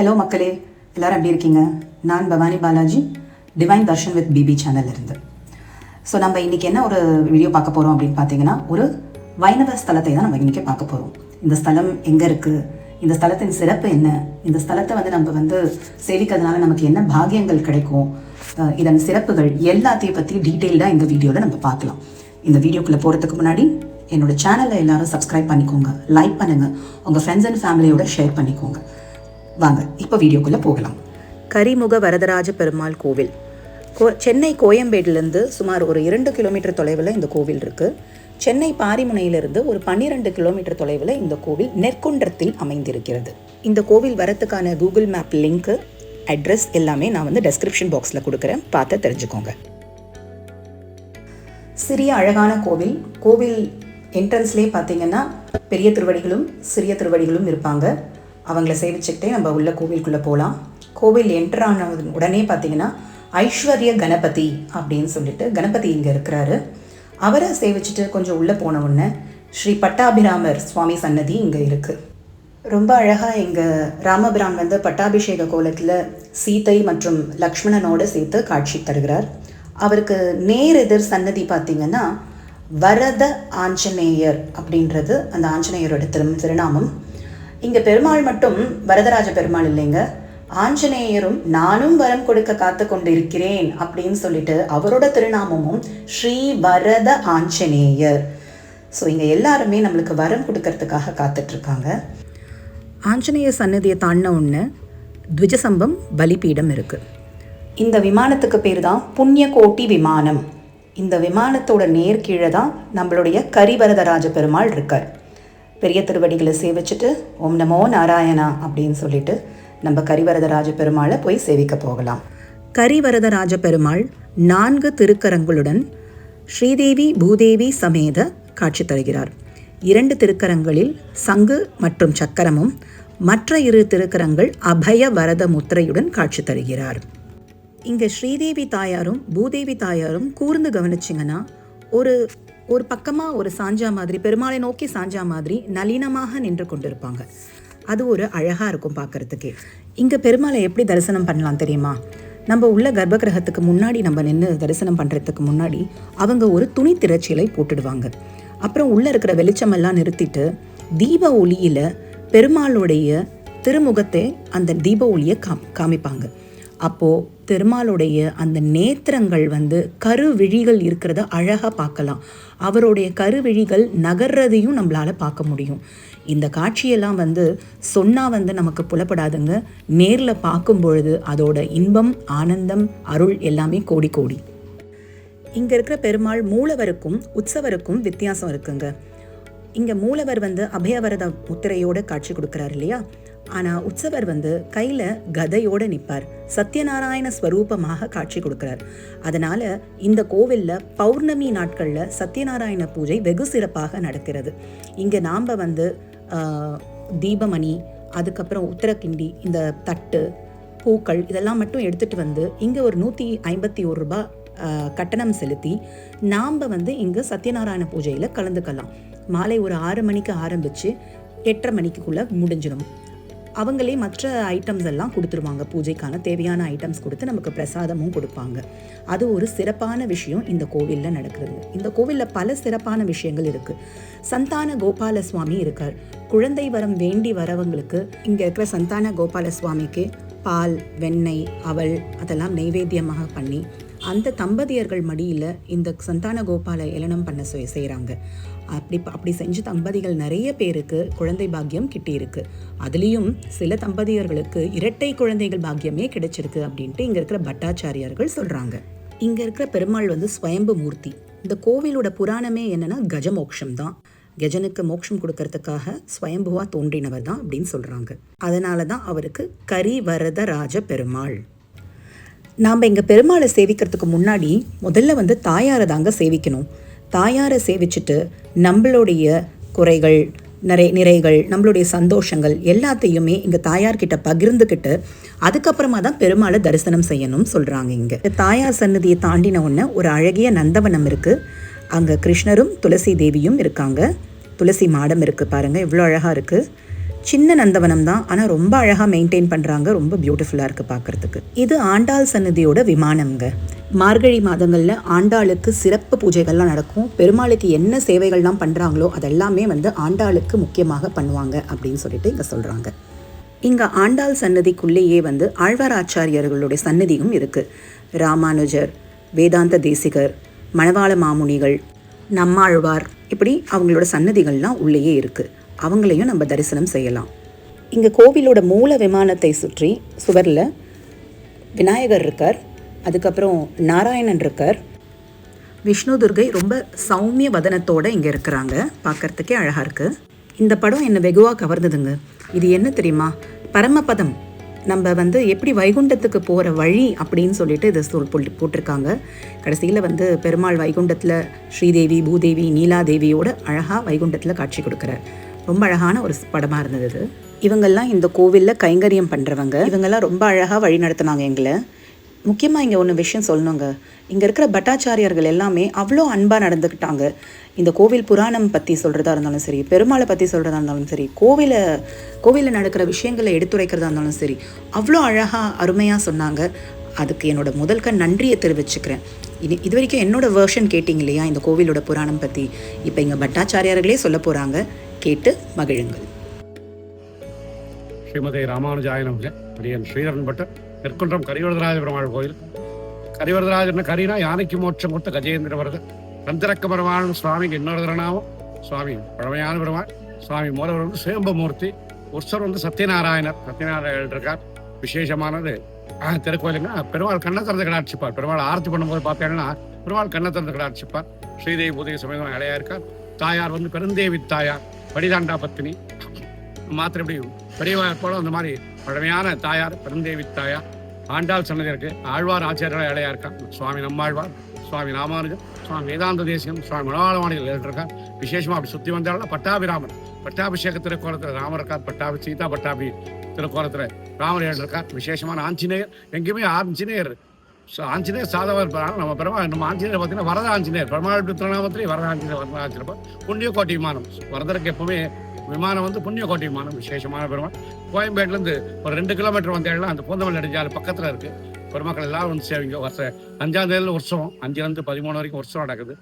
Hello மக்களே, எல்லோரும் எப்படி இருக்கீங்க? நான் Bhavani Balaji, divine Darshan with BB channel இருந்து. ஸோ நம்ம இன்றைக்கி என்ன ஒரு வீடியோ பார்க்க போகிறோம் அப்படின்னு பார்த்தீங்கன்னா, ஒரு வைணவ ஸ்தலத்தை தான் நம்ம இன்றைக்கி பார்க்க போகிறோம். இந்த ஸ்தலம் எங்கே இருக்குது, இந்த ஸ்தலத்தின் சிறப்பு என்ன, இந்த ஸ்தலத்தை நம்ம சேவிக்கிறதுனால நமக்கு என்ன பாகியங்கள் கிடைக்கும், இதன் சிறப்புகள் எல்லாத்தையும் பற்றி டீட்டெயில்டாக இந்த வீடியோவில் நம்ம பார்க்கலாம். இந்த வீடியோக்குள்ளே போகிறதுக்கு முன்னாடி என்னோட சேனலை எல்லாரும் சப்ஸ்கிரைப் பண்ணிக்கோங்க, லைக் பண்ணுங்கள், உங்கள் ஃப்ரெண்ட்ஸ் அண்ட் ஃபேமிலியோட ஷேர் பண்ணிக்கோங்க. வாங்க இப்போ வீடியோக்குள்ளே போகலாம். கரிமுக வரதராஜ பெருமாள் கோவில் சென்னை கோயம்பேடுலேருந்து சுமார் ஒரு 2 கிலோமீட்டர் தொலைவில் இந்த கோவில் இருக்குது. சென்னை பாரிமுனையிலிருந்து ஒரு 12 கிலோமீட்டர் தொலைவில் இந்த கோவில் நெற்குன்றத்தில் அமைந்திருக்கிறது. இந்த கோவில் வரத்துக்கான கூகுள் மேப் லிங்க்கு, அட்ரஸ் எல்லாமே நான் டெஸ்கிரிப்ஷன் பாக்ஸில் கொடுக்குறேன், பார்த்து தெரிஞ்சுக்கோங்க. சிறிய அழகான கோவில். கோவில் என்ட்ரன்ஸ்லேயே பார்த்தீங்கன்னா பெரிய திருவடிகளும் சிறிய திருவடிகளும் இருப்பாங்க. அவங்கள சேவிச்சுக்கிட்டே நம்ம உள்ள கோவிலுக்குள்ளே போகலாம். கோவில் என்ட்ரான உடனே பார்த்தீங்கன்னா ஐஸ்வர்ய கணபதி அப்படின்னு சொல்லிட்டு கணபதி இங்கே இருக்கிறாரு. அவரை சேவிச்சுட்டு கொஞ்சம் உள்ளே போன உடனே ஸ்ரீ சுவாமி சன்னதி இங்கே இருக்குது. ரொம்ப அழகாக எங்கள் ராமபிரான் பட்டாபிஷேக கோலத்தில் சீதை மற்றும் லக்ஷ்மணனோடு சேர்த்து காட்சி தருகிறார். அவருக்கு நேர் எதிர் சன்னதி பார்த்திங்கன்னா வரத ஆஞ்சநேயர் அப்படின்றது அந்த ஆஞ்சநேயரோட திருநாமம். இங்கே பெருமாள் மட்டும் வரதராஜ பெருமாள் இல்லைங்க, ஆஞ்சநேயரும் நானும் வரம் கொடுக்க காத்து கொண்டிருக்கிறேன் அப்படின்னு சொல்லிட்டு அவரோட திருநாமமும் ஸ்ரீ வரத ஆஞ்சநேயர். ஸோ இங்கே எல்லாருமே நம்மளுக்கு வரம் கொடுக்கறதுக்காக காத்துட்ருக்காங்க. ஆஞ்சநேயர் சன்னதியை தாண்டின ஒன்று த்விஜசம்பம் பலிபீடம் இருக்குது. இந்த விமானத்துக்கு பேர் தான் புண்ணியகோட்டி விமானம். இந்த விமானத்தோட நேர்கீழே தான் நம்மளுடைய கரிவரதராஜ பெருமாள் இருக்கார். பெரிய திருவடிகளை சேவிச்சுட்டு ஓம் நமோ நாராயணா அப்படின்னு சொல்லிட்டு நம்ம கரிவரதராஜ பெருமாளை போய் சேவிக்க போகலாம். கரிவரதராஜ பெருமாள் 4 திருக்கரங்களுடன் ஸ்ரீதேவி பூதேவி சமேத காட்சி தருகிறார். 2 திருக்கரங்களில் சங்கு மற்றும் சக்கரமும், மற்ற 2 திருக்கரங்கள் அபய வரத முத்திரையுடன் காட்சி தருகிறார். இங்கே ஸ்ரீதேவி தாயாரும் பூதேவி தாயாரும் கூர்ந்து கவனிச்சிங்கன்னா ஒரு பக்கமாக ஒரு சாஞ்சா மாதிரி, பெருமாளை நோக்கி சாஞ்சா மாதிரி நளினமாக நின்று கொண்டிருப்பாங்க. அது ஒரு அழகாக இருக்கும் பார்க்குறதுக்கே. இங்கே பெருமாளை எப்படி தரிசனம் பண்ணலாம் தெரியுமா? நம்ம உள்ள கர்ப்பகிரகத்துக்கு முன்னாடி நம்ம நின்று தரிசனம் பண்ணுறதுக்கு முன்னாடி அவங்க ஒரு துணி திரைச்சீலை போட்டுடுவாங்க. அப்புறம் உள்ளே இருக்கிற வெளிச்சமெல்லாம் நிறுத்திட்டு தீப ஒளியில் பெருமாளுடைய திருமுகத்தை அந்த தீப ஒளியை காமிப்பாங்க. அப்போது பெருமாளுடைய அந்த நேத்திரங்கள் கருவிழிகள் இருக்கிறத அழகாக பார்க்கலாம். அவருடைய கருவிழிகள் நகர்றதையும் நம்மளால் பார்க்க முடியும். இந்த காட்சியெல்லாம் சொன்னால் நமக்கு புலப்படாதுங்க. நேரில் பார்க்கும் பொழுது அதோட இன்பம், ஆனந்தம், அருள் எல்லாமே கோடி கோடி. இங்கே இருக்கிற பெருமாள் மூலவருக்கும் உற்சவருக்கும் வித்தியாசம் இருக்குங்க. இங்கே மூலவர் அபயவரத முத்திரையோடு காட்சி கொடுக்குறாரு இல்லையா? ஆனால் உற்சவர் கையில் கதையோடு நிற்பார், சத்யநாராயண ஸ்வரூபமாக காட்சி கொடுக்குறார். அதனால் இந்த கோவிலில் பௌர்ணமி நாட்களில் சத்யநாராயண பூஜை வெகு சிறப்பாக நடக்கிறது. இங்கே நாம் தீபமணி, அதுக்கப்புறம் உத்தரக்கிண்டி, இந்த தட்டு, பூக்கள் இதெல்லாம் மட்டும் எடுத்துகிட்டு இங்கே ஒரு 151 ரூபாய் கட்டணம் செலுத்தி நாம் இங்கே சத்யநாராயண பூஜையில் கலந்துக்கலாம். மாலை ஒரு 6 மணிக்கு ஆரம்பித்து 8:30 மணிக்குள்ளே முடிஞ்சிடும். அவங்களே மற்ற ஐட்டம்ஸ் எல்லாம் கொடுத்துருவாங்க. பூஜைக்கான தேவையான ஐட்டம்ஸ் கொடுத்து நமக்கு பிரசாதமும் கொடுப்பாங்க. அது ஒரு சிறப்பான விஷயம் இந்த கோவிலில் நடக்கிறது. இந்த கோவிலில் பல சிறப்பான விஷயங்கள் இருக்குது. சந்தான கோபால சுவாமி இருக்கார். குழந்தை வரம் வேண்டி வரவங்களுக்கு இங்கே இருக்கிற சந்தான கோபால சுவாமிக்கு பால், வெண்ணெய், அவல் அதெல்லாம் நைவேத்தியமாக பண்ணி அந்த தம்பதியர்கள் மடியில் இந்த சந்தான கோபால ஏளனம் பண்ண செய்கிறாங்க. அப்படி செஞ்ச தம்பதிகள் நிறைய பேருக்கு குழந்தை பாக்கியம் கிட்டியிருக்கு. அதுலேயும் சில தம்பதியர்களுக்கு இரட்டை குழந்தைகள் பாக்கியமே கிடைச்சிருக்கு அப்படின்ட்டு இங்கே இருக்கிற பட்டாச்சாரியார்கள் சொல்கிறாங்க. இங்கே இருக்கிற பெருமாள் ஸ்வயம்பு மூர்த்தி. இந்த கோவிலோட புராணமே என்னென்னா கஜமோக்ஷம் தான். கஜனுக்கு மோட்சம் கொடுக்கறதுக்காக ஸ்வயம்புவா தோன்றினவர் தான் அப்படின்னு சொல்கிறாங்க. அதனால தான் அவருக்கு கரிவரதராஜ பெருமாள். நாம் இங்கே பெருமாளை சேவிக்கிறதுக்கு முன்னாடி முதல்ல தாயாரை தாங்க சேவிக்கணும். தாயாரை சேவிச்சுட்டு நம்மளுடைய குறைகள், நிறைகள், நம்மளுடைய சந்தோஷங்கள் எல்லாத்தையுமே இங்கே தாயார்கிட்ட பகிர்ந்துக்கிட்டு அதுக்கப்புறமா தான் பெருமாளை தரிசனம் செய்யணும்னு சொல்கிறாங்க. இங்கே தாயார் சன்னதியை தாண்டின உடனே ஒரு அழகிய நந்தவனம் இருக்குது. அங்கே கிருஷ்ணரும் துளசி தேவியும் இருக்காங்க. துளசி மாடம் இருக்குது பாருங்கள், இவ்வளோ அழகாக இருக்குது. சின்ன நந்தவனம் தான், ஆனால் ரொம்ப அழகாக மெயின்டைன் பண்ணுறாங்க, ரொம்ப பியூட்டிஃபுல்லாக இருக்குது பார்க்குறதுக்கு. இது ஆண்டாள் சன்னதியோட விமானம்ங்க. மார்கழி மாதங்களில் ஆண்டாளுக்கு சிறப்பு பூஜைகள்லாம் நடக்கும். பெருமாளுக்கு என்ன சேவைகள்லாம் பண்ணுறாங்களோ அதெல்லாமே ஆண்டாளுக்கு முக்கியமாக பண்ணுவாங்க அப்படின்னு சொல்லிட்டு இங்கே சொல்கிறாங்க. இங்கே ஆண்டாள் சன்னதிக்குள்ளேயே ஆழ்வார் ஆச்சாரியர்களுடைய சன்னதியும் இருக்குது. ராமானுஜர், வேதாந்த தேசிகர், மணவாள மாமுனிகள், நம்மாழ்வார், இப்படி அவங்களோட சன்னதிகள்லாம் உள்ளேயே இருக்குது. அவங்களையும் நம்ம தரிசனம் செய்யலாம். இங்கே கோவிலோட மூல விமானத்தை சுற்றி சுவரில் விநாயகர் இருக்கார், அதுக்கப்புறம் நாராயணன் இருக்கார், விஷ்ணு துர்கை ரொம்ப சௌமிய வதனத்தோடு இங்கே இருக்கிறாங்க. பார்க்குறதுக்கே அழகாக இருக்குது. இந்த படம் என்னை வெகுவாக கவர்ந்ததுங்க. இது என்ன தெரியுமா, பரமபதம், நம்ம எப்படி வைகுண்டத்துக்கு போகிற வழி அப்படின்னு சொல்லிட்டு இதை போட்டிருக்காங்க. கடைசியில் பெருமாள் வைகுண்டத்தில் ஸ்ரீதேவி, பூதேவி, நீலாதேவியோட அழகாக வைகுண்டத்தில் காட்சி கொடுக்குறார். ரொம்ப அழகான ஒரு படமாக இருந்தது இது. இவங்கெல்லாம் இந்த கோவிலில் கைங்கரியம் பண்ணுறவங்க. இவங்கெல்லாம் ரொம்ப அழகாக வழி நடத்தினாங்க எங்களை. முக்கியமாக இங்கே ஒன்று விஷயம் சொல்லணுங்க, இங்கே இருக்கிற பட்டாச்சாரியர்கள் எல்லாமே அவ்வளோ அன்பாக நடந்துக்கிட்டாங்க. இந்த கோவில் புராணம் பற்றி சொல்கிறதா இருந்தாலும் சரி, பெருமாளை பற்றி சொல்கிறதா இருந்தாலும் சரி, கோவிலில் நடக்கிற விஷயங்களை எடுத்துரைக்கிறதா இருந்தாலும் சரி, அவ்வளோ அழகாக அருமையாக சொன்னாங்க. அதுக்கு என்னோட முதல்க நன்றியை தெரிவிச்சுக்கிறேன். இது வரைக்கும் என்னோட வேர்ஷன் கேட்டிங்க இல்லையா இந்த கோவிலோட புராணம் பற்றி, இப்போ இங்கே பட்டாச்சாரியார்களே சொல்ல போகிறாங்க, கேட்டு மகிழுங்கள். ஸ்ரீமதி ராமானுஜாய நமக. அடியன் ஸ்ரீதரன் பட்டர், நெற்குன்றம் கரிவரதராஜ பெருமாள் கோயில். கரிவரதராஜர்னு கரினா யானைக்கு மோட்சம் கொடுத்த கஜேந்திர வரதர். கந்திரக்க பெருமாள் சுவாமிக்கு இன்னொரு தரணாவும் சுவாமி பழமையான பெருமாள். சுவாமி மூலவர் சுயம்பமூர்த்தி. உற்சவர் சத்யநாராயணர் இருக்கார். விசேஷமானது திருக்கோயிலுங்க. பெருமாள் கண்ணை திறந்து கடாட்சிப்பார். பெருமாள் ஆரத்தி பண்ணும்போது பார்த்தீங்கன்னா பெருமாள் கண்ணை திறந்து கடாட்சிப்பார். ஸ்ரீதேவி பூதேவி சமயம் இளையா இருக்கார். தாயார் பெருந்தேவி தாயார், படிதாண்டா பத்தினி. மாத்திரம் எப்படி பெரியவார் போல அந்த மாதிரி பழமையான தாயார் பெருந்தேவி தாயார். ஆண்டாள் சன்னதி இருக்கு. ஆழ்வார் ஆச்சாரியர் இளையா இருக்கார். சுவாமி நம்மாழ்வார், சுவாமி ராமானுஜர், சுவாமி வேதாந்த தேசிகம், சுவாமி மணவாளவாணிகள் இருக்கார். விசேஷமா அப்படி சுத்தி வந்தாலும் பட்டாபிராமன், பட்டாபிஷேக திருக்கோலத்தில் ராமர் இருக்கார். சீதா பட்டாபி திருக்கோலத்தில் ராமர் இருக்கார். விசேஷமான ஆஞ்சநேயர். எங்கேயுமே ஆஞ்சநேயர் சாதவ இருப்பாங்க. நம்ம ஆஞ்சநேயர் பார்த்தீங்கன்னா வரத ஆஞ்சநேயர். பெருமாள் திருநாமத்திலே வரத ஆஞ்சநேயர். புண்ணியக்கோட்டை விமானம் வரதற்கு எப்பவுமே விமானம் புண்ணியக்கோட்டை விமானம். விசேஷமான பெருமாள். கோயம்பேட்டிலேருந்து ஒரு 2 கிலோமீட்டர் வந்தேன்னா அந்த பூந்தமல்லி நெடுஞ்சாலை பக்கத்தில் இருக்கு. பெருமக்கள் எல்லாரும் சேவிங்க. வருஷம் 5ஆம் தேதியில் உற்சவம், 5லேருந்து 13 வரைக்கும் உற்சவம் நடக்குது.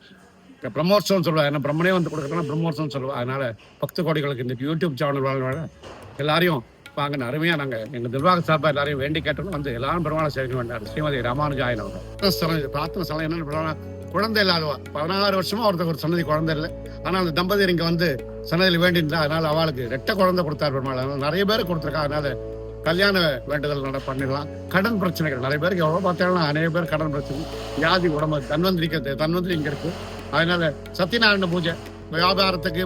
பிரம்மோற்சவம் சொல்லுவாங்க. ஏன்னா பிரம்மனே கொடுக்குறதுனா பிரம்மோற்சவம் சொல்லுவாங்க. அதனால பக்த கோடிகளுக்கு இந்த யூடியூப் சேனல் வாழ்வாங்க எல்லாரையும் வாங்க. அருமையாக நாங்கள் எங்கள் நிர்வாக சார்பாக எல்லாரையும் வேண்டி கேட்டோம். எல்லாரும் பெருமாளை சேவிக்க வேண்டாம். ஸ்ரீமதி ராமானுஜாய நமக. பிரார்த்தனை ஸ்தலம் என்னன்னு, குழந்தை இல்லாதவா 16 வருஷமா ஒருத்தர் ஒரு சன்னதி குழந்தை இல்லை. ஆனால் அந்த தம்பதியர் இங்கே சன்னதியில் வேண்டியிருந்தா, அதனால அவளுக்கு 2 குழந்தை கொடுத்தார் பெருமாள். அதனால நிறைய பேர் கொடுத்துருக்கா. அதனால கல்யாண வேண்டுதல் பண்ணிடலாம். கடன் பிரச்சனைகள் நிறைய பேருக்கு எவ்வளோ பார்த்தாலும் அநேக பேர் கடன் பிரச்சனை, வியாதி, உடம்பு, தன்வந்திரி இங்கே இருக்கு. அதனால சத்யநாராயண பூஜை, வியாபாரத்துக்கு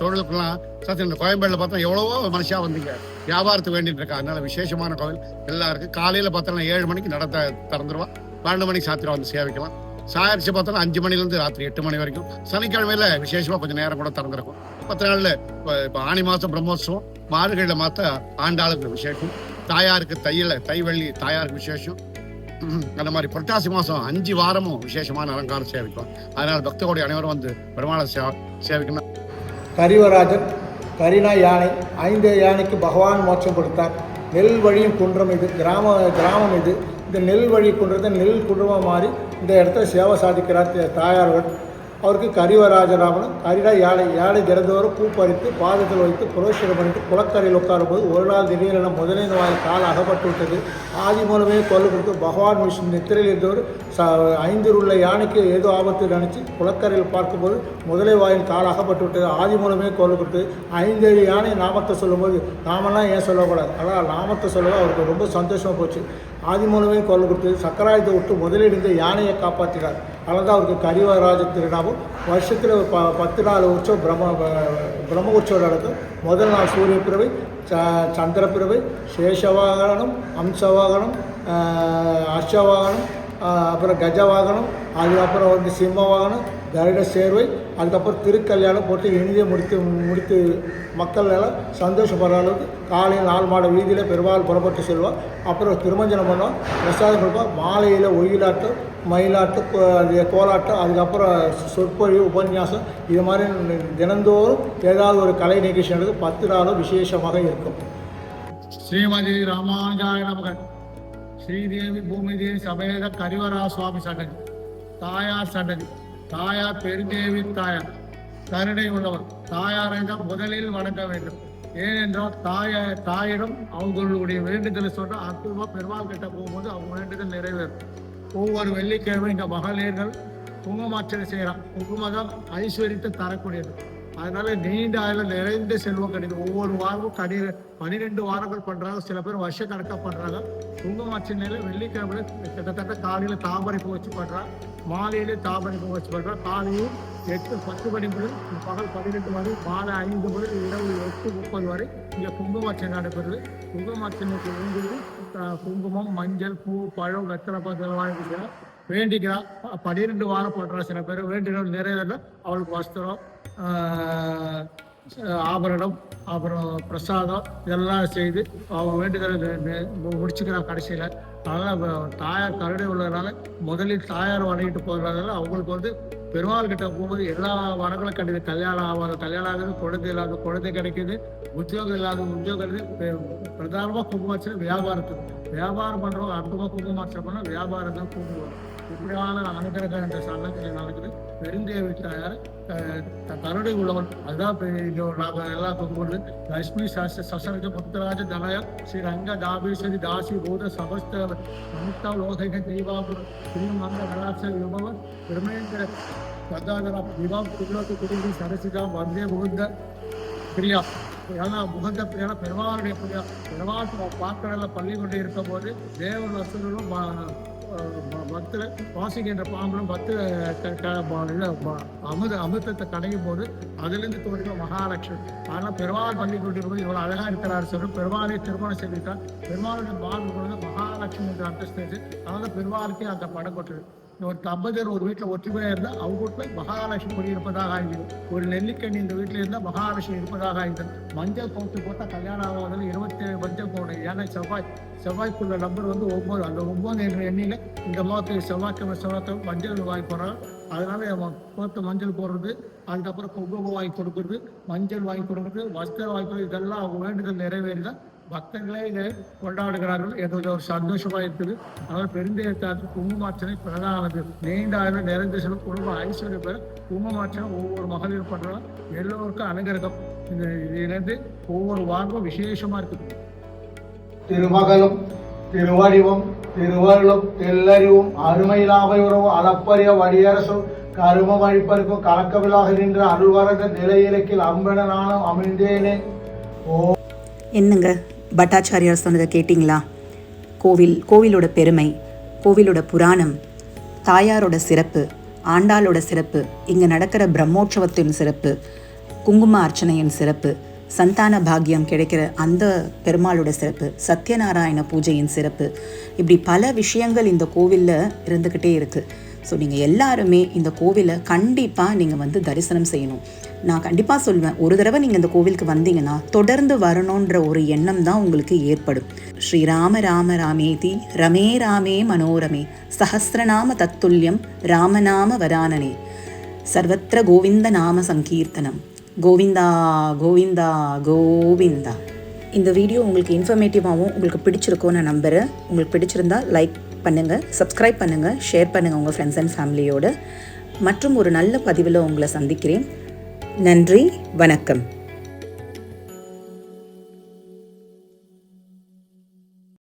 தொழிலுக்குலாம் சத்யநாராயண கோயம்பேடில் பார்த்தா எவ்வளவோ மனுஷா வந்தீங்க வியாபாரத்துக்கு வேண்டிட்டு இருக்கா. அதனால விசேஷமான கோவில் எல்லாம் இருக்கு. காலையில் பார்த்தோம்னா 7 மணிக்கு திறந்துருவா, 12 மணிக்கு சாத்திரம் சேவிக்கலாம். சாயரிச்சு பார்த்தோம்னா 5 மணிலேருந்து ராத்திரி 8 மணி வரைக்கும். சனிக்கிழமையில விசேஷமா கொஞ்சம் நேரம் கூட திறந்திருக்கும். 10 நாள்ல இப்போ ஆனி மாதம் பிரம்மோற்சவம், மார்கழியில மாத்த ஆண்டாளுக்கு விசேஷம், தாயாருக்கு தைவள்ளி தாயாருக்கு விசேஷம். அந்த மாதிரி புரட்டாசி மாதம் 5 வாரமும் விசேஷமான அலங்காரம் சேவிக்கும். அதனால பக்த கோடி அனைவரும் பெருமாளை சேவிக்கணும். கரிவராஜர், கரினா யானை, 5 யானைக்கு பகவான் மோட்சம் கொடுத்தார். நெல் வழியும் குன்றம் இது, கிராமம் இது. இந்த நெல் வழி குன்றத்தை நெல் குன்றமாக மாறி இந்த இடத்துல சேவை சாதிக்கிறார் தாயார்கள். அவருக்கு கரிவராஜராமன் கரிடா யாழை திறந்தோறும் பூ பறித்து பாதத்தில் வைத்து புரோஷனம் பண்ணிட்டு குளக்கரையில் உட்காரும்போது ஒரு நாள் திடீரென முதலின் வாயில் கால் அகப்பட்டு விட்டது. ஆதி மூலமே கொல்லு கொடுத்து பகவான் விஷ்ணு நித்திரையில் இருந்தவர் 5 உள்ள யானைக்கு ஏதோ ஆபத்து நினச்சி குளக்கரையில் பார்க்கும்போது முதலை வாயில் கால் அகப்பட்டு விட்டது. ஆதி மூலமே கொல்லு கொடுத்து 5 யானை நாமத்தை சொல்லும்போது நாமெல்லாம் ஏன் சொல்லக்கூடாது, அதான் நாமத்தை சொல்லவே அவருக்கு ரொம்ப சந்தோஷமாக போச்சு. ஆதி மூலமே கொல்லு கொடுத்து சக்கராயத்தை விட்டு முதலிலிருந்து யானையை காப்பாற்றினார். அதனால தான் அவருக்கு கரிவராஜ திருநாமம். வருஷத்தில் 10 நாள் உற்சவம் பிரம்ம உற்சவம் நடக்கும். முதல் நாள் சூரிய பிறவை, சந்திர பிறவை, சேஷவாகனம், அம்சவாகனம், அஷ்டவாகனம், அப்புறம் கஜவாகனம், அதுக்கப்புறம் சிம்ம வாகனம், கருட சேர்வை, அதுக்கப்புறம் திருக்கல்யாணம் போட்டு இனிதே முடித்து மக்கள் எல்லாம் சந்தோஷப்படுற அளவுக்கு காலையில் 4 மாட வீதியில் பெருமாள் புறப்பட்டு செல்வார். அப்புறம் திருமஞ்சனம் பண்ணுவோம், பிரசாதம் கொடுப்போம். மாலையில் ஒயிலாட்டம், மயிலாட்டம், கோலாட்டம், அதுக்கப்புறம் சொற்பொழிவு, உபன்யாசம், இது மாதிரி தினந்தோறும் ஏதாவது ஒரு கலை நிகழ்ச்சி நடந்து 10 நாளும் விசேஷமாக இருக்கும். ஸ்ரீமதி ராமானுஜாய நமக. ஸ்ரீதேவி பூமிதேவி சமேத கரிவரா சுவாமி சன்னதி, தாயார் சன்னதி. தாயார் பெருந்தேவி தாயார், கருணை உள்ளவர். தாயாரை தான் முதலில் வணங்க வேண்டும். ஏனென்றால் தாயிடம் அவங்களுடைய வேண்டுதலை சொன்னால் அற்புதமாக பெருமாள் கிட்ட போகும்போது அவங்க வேண்டுதல் நிறைவேறும். ஒவ்வொரு வெள்ளிக்கிழமை இங்கே மகளிர்கள் குங்குமார்ச்சனை செய்கிறான். குங்குமம் தான் ஐஸ்வர்யத்தை தரக்கூடியது. அதனால நீண்ட ஆயுள் நிறைந்த செல்வம் கிடைக்கும். ஒவ்வொரு வாரமும் 12 வாரங்கள் பண்றாங்க, சில பேர் வருஷ கணக்காக பண்றாங்க. குங்குமார்ச்சனையில வெள்ளிக்கிழமையில கிட்டத்தட்ட காலையில தாமரை பூ வச்சு பண்றாங்க, மாலையிலே தாமரை பூ வச்சு பண்றாங்க. காலையில் 8-10 மணி முதல் பகல் 12 வரை, மாலை 5 முதல் இரவு 8:30 வரை இங்கே குங்குமார்ச்சனை நடைபெறுது. குங்குமார்ச்சனைக்கு வேண்டியது குங்குமம், மஞ்சள், பூ, பழம், வெத்தலை பழம் வாங்கிக்கிறார். வேண்டிக்கிறான் 12 வாரம் பண்றான். சில பேர் வேண்டினால் நிறைவேறல அவளுக்கு வஸ்திரம், ஆபரணம், அப்புறம் பிரசாதம் இதெல்லாம் செய்து அவங்க வேண்டுதல் முடிச்சுக்கிறான் கடைசியில். அதனால் தாயார் கருணை உள்ளதுனால முதலில் தாயார் வணங்கிட்டு போகிறதுனால அவங்களுக்கு வந்து பெருமாள் கிட்ட போகும்போது எல்லா வனங்களும் கிடைக்குது. கல்யாணம் ஆகாத கல்யாணம் ஆகுது, குழந்தை இல்லாத குழந்தை கிடைக்குது, உத்தியோகம் இல்லாத உத்தியோகம் கிடைக்குது. பிரதானமாக குங்குமார்ச்சனை வியாபாரத்துக்கு, வியாபாரம் பண்ணுறவங்க அற்புதமாக குங்குமார்ச்சனை பண்ணால் வியாபாரம் தான் குங்குமம். இப்படியான அனுகிரகம் என்ற சன்னத்தில் நடக்குது. பெருந்தேவி தாயார் கருணை உள்ளவன். அதுதான் நாங்கள் எல்லாம் கும்பிடுது. லட்சுமி சாஸ்திர சசரஜ முத்தராஜ தனய ஸ்ரீ ரங்க தாபீஸ்வரி தாசி பூத சமஸ்த மமுக்தா லோகைக தீபாபுரம் ஸ்ரீமந்த கலாட்ச விபவன் பிரமேந்திர கதாதரா விவாம் குதிரத்து குடிந்தி சரசிதா வந்தே முகுந்த பிரியா. ஏன்னா முகந்த பிரியா பெருமாளுடைய பிரியா. பெருமாள் பாக்கடல பள்ளி கொண்டு இருக்கும் போது தேவன் வசூலும் பக்தில் வாசிக்கின்ற பாம்பும் அமிர்தத்தை கடையும் போது அதுலேருந்து தோன்றின மகாலட்சுமி. ஆனால் பெருமாள் பள்ளி கொண்டிருக்கும் இவ்வளோ அழகாக இருக்கிறார் சொல்லி பெருமாளை திருமணம் செய்திருக்கார். பெருமாளுடைய பால் மகாலட்சுமி என்ற அந்தஸ்து. அதனால பெருமாளுக்கே அந்த படம் கொட்டுது. ஒரு தம்பதியர் ஒரு வீட்டில் ஒற்றுமையாக இருந்தால் அவங்க வீட்டில் மகாலட்சுமி குடி இருப்பதாக ஆகிடும். ஒரு நெல்லிக்கண்ணி இந்த வீட்டில் இருந்தால் மகாலட்சுமி இருப்பதாக ஆகிடும். மஞ்சள் போட்டு போட்டால் கல்யாணம் ஆகாததில் 27 மஞ்சள் போடணும். ஏன்னா செவ்வாய்க்குள்ள நம்பர் வந்து 9. அந்த 9 என்ற எண்ணியில் இந்த மாதத்துக்கு செவ்வாய்க்கிழமை மஞ்சள் வாங்கி போடுறாங்க. அதனால போட்டு மஞ்சள் போடுறது, அதுக்கப்புறம் குங்குமம் வாங்கி கொடுக்குறது, மஞ்சள் வாங்கி கொடுக்குறது, வஸ்திரம் வாங்கி கொடுக்குறது, இதெல்லாம் அவங்க வேண்டுதல் நிறைவேறிதான் பக்தர்களே இதை கொண்டாடுகிறார்கள். எங்களுக்கு ஒரு சந்தோஷமாக இருக்குது. அதனால் பெருந்தேவத்தாருக்கு குங்குமார்ச்சனை பிரதானது. நீண்ட ஆயுள் நிறைந்த செல்வம், குடும்ப ஐஸ்வர்யம் பெற குங்குமார்ச்சனை ஒவ்வொரு மகளிர் பண்ணுறோம். எல்லோருக்கும் அனுகிரகம். இதுலேருந்து ஒவ்வொரு வாரமும் விசேஷமாக இருக்குது. திருமகளும் திருவடிவும் திருவருளும் தெல்லறிவும் அருமையிலாமை உறவும் அளப்பரிய வடியரசும் கரும வழிப்பருக்கும் கலக்கவிலாக நின்ற அருள்வரத நிலையிலக்கில் அம்பென நானும் அமிழ்ந்தேனே. என்னங்க பட்டாச்சாரியார் சொன்னதை கேட்டிங்களா? கோவிலோட பெருமை, கோவிலோட புராணம், தாயாரோட சிறப்பு, ஆண்டாளோட சிறப்பு, இங்கே நடக்கிற பிரம்மோற்சவத்தின் சிறப்பு, குங்கும அர்ச்சனையின் சிறப்பு, சந்தான பாக்கியம் கிடைக்கிற அந்த பெருமாளோட சிறப்பு, சத்யநாராயண பூஜையின் சிறப்பு, இப்படி பல விஷயங்கள் இந்த கோவிலில் இருந்துக்கிட்டே இருக்குது. ஸோ நீங்கள் எல்லாருமே இந்த கோவிலை கண்டிப்பாக நீங்கள் வந்து தரிசனம் செய்யணும். நான் கண்டிப்பாக சொல்வேன், ஒரு தடவை நீங்கள் இந்த கோவிலுக்கு வந்தீங்கன்னா தொடர்ந்து வரணுன்ற ஒரு எண்ணம் தான் உங்களுக்கு ஏற்படும். ஸ்ரீராம ராம ராமேதி ரமே ராமே மனோரமே சஹஸ்ரநாம தத்துல்யம் ராமநாம வரானனே சர்வத்திர கோவிந்த நாம சங்கீர்த்தனம் கோவிந்தா கோவிந்தா கோவிந்தா. இந்த வீடியோ உங்களுக்கு இன்ஃபர்மேட்டிவாகவும் உங்களுக்கு பிடிச்சிருக்கோன்னு நான் நம்புகிறேன். உங்களுக்கு பிடிச்சிருந்தா லைக் பண்ணுங்கள், சப்ஸ்கிரைப் பண்ணுங்கள், ஷேர் பண்ணுங்கள் உங்கள் ஃப்ரெண்ட்ஸ் அண்ட் ஃபேமிலியோடு. மற்றும் ஒரு நல்ல பதிவில் உங்களை சந்திக்கிறேன். நன்றி, வணக்கம்.